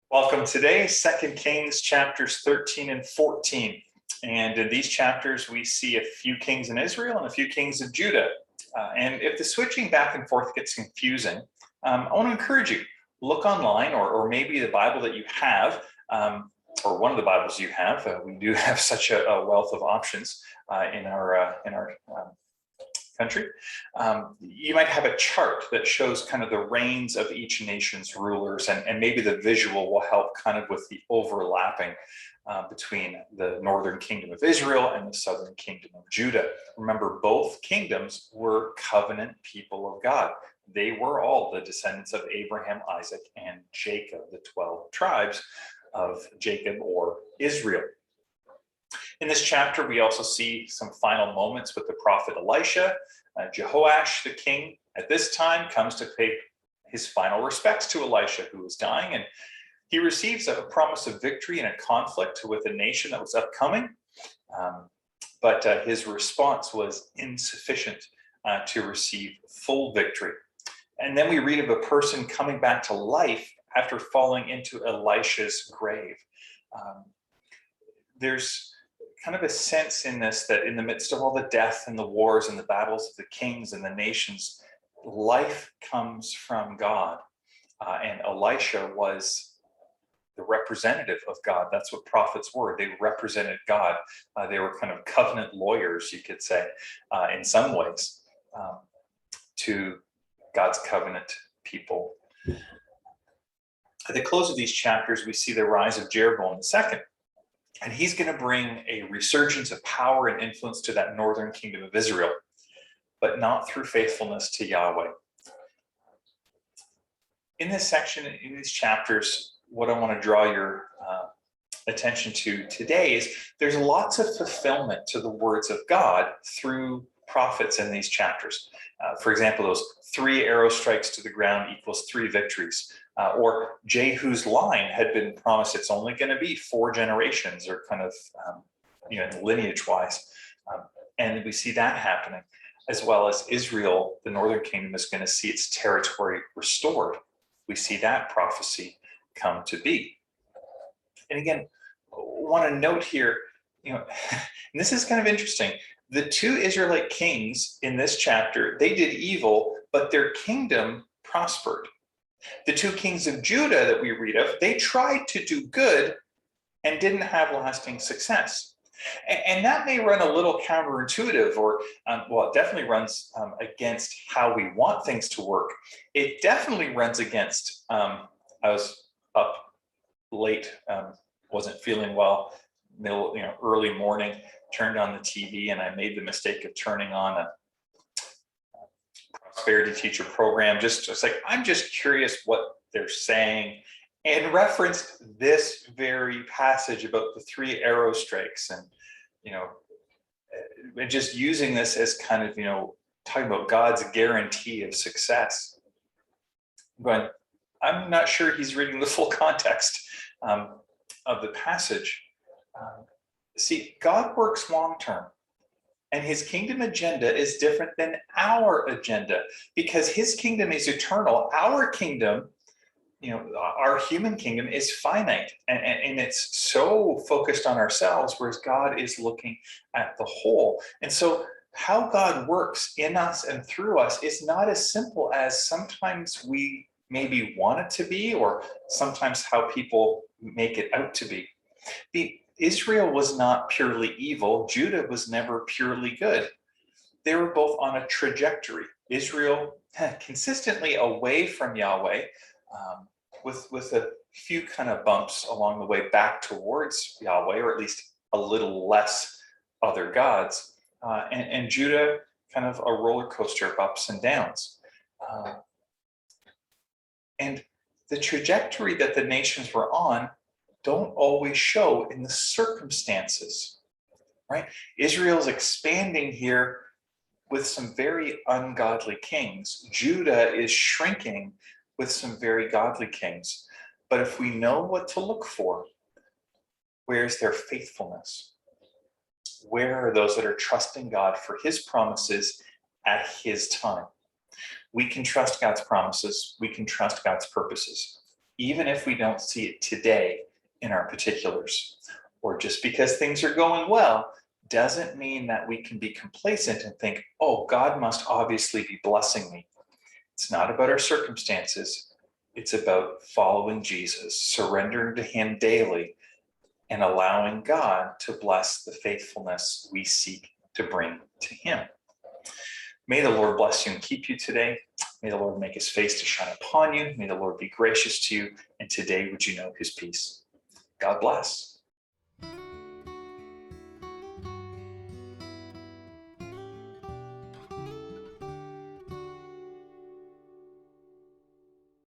Welcome today, 2 Kings chapters 13 and 14. And in these chapters, we see a few kings in Israel and a few kings of Judah. And if the switching back and forth gets confusing, I want to encourage you, look online or maybe the Bible that you have, or one of the Bibles you have. We do have such a wealth of options in our country. You might have a chart that shows kind of the reigns of each nation's rulers, and maybe the visual will help kind of with the overlapping between the northern kingdom of Israel and the southern kingdom of Judah. Remember, both kingdoms were covenant people of God. They were all the descendants of Abraham, Isaac, and Jacob, the 12 tribes of Jacob or Israel. In this chapter, we also see some final moments with the prophet Elisha. Jehoash, the king, at this time comes to pay his final respects to Elisha, who is dying, and he receives a promise of victory in a conflict with a nation that was upcoming, but his response was insufficient to receive full victory. And then we read of a person coming back to life after falling into Elisha's grave. There's kind of a sense in this that in the midst of all the death and the wars and the battles of the kings and the nations, life comes from God. And Elisha was the representative of God. That's what prophets were. They represented God. They were kind of covenant lawyers, you could say, in some ways, to God's covenant people. At the close of these chapters, we see the rise of Jeroboam II. And he's going to bring a resurgence of power and influence to that northern kingdom of Israel, but not through faithfulness to Yahweh. In this section, in these chapters, what I want to draw your attention to today is there's lots of fulfillment to the words of God through prophets in these chapters. For example, those 3 arrow strikes to the ground equals 3 victories. Or Jehu's line had been promised it's only going to be 4 generations, or kind of, lineage-wise. And we see that happening, as well as Israel, the northern kingdom, is going to see its territory restored. We see that prophecy come to be. And again, I want to note here, and this is kind of interesting. The 2 Israelite kings in this chapter, they did evil, but their kingdom prospered. The 2 kings of Judah that we read of, they tried to do good and didn't have lasting success. And that may run a little counterintuitive, or, it definitely runs against how we want things to work. It definitely runs against, I was up late, wasn't feeling well, early morning, turned on the TV, and I made the mistake of turning on a prosperity teacher program, just like, I'm just curious what they're saying, and referenced this very passage about the 3 arrow strikes, and just using this as kind of talking about God's guarantee of success. But I'm not sure he's reading the full context of the passage. See, God works long term. And his kingdom agenda is different than our agenda, because his kingdom is eternal. Our kingdom, our human kingdom, is finite, and it's so focused on ourselves, whereas God is looking at the whole. And so how God works in us and through us is not as simple as sometimes we maybe want it to be, or sometimes how people make it out to be. Israel was not purely evil. Judah was never purely good. They were both on a trajectory. Israel consistently away from Yahweh, with a few kind of bumps along the way back towards Yahweh, or at least a little less other gods. And Judah, kind of a roller coaster of ups and downs. And the trajectory that the nations were on don't always show in the circumstances, right? Israel's expanding here with some very ungodly kings. Judah is shrinking with some very godly kings. But if we know what to look for, where's their faithfulness? Where are those that are trusting God for his promises at his time? We can trust God's promises. We can trust God's purposes. even if we don't see it today in our particulars. Or just because things are going well doesn't mean that we can be complacent and think, oh, God must obviously be blessing me. It's not about our circumstances. It's about following Jesus, surrendering to him daily, and allowing God to bless the faithfulness we seek to bring to him. May the Lord bless you and keep you today. May the Lord make his face to shine upon you. May the Lord be gracious to you. And today would you know his peace. God bless.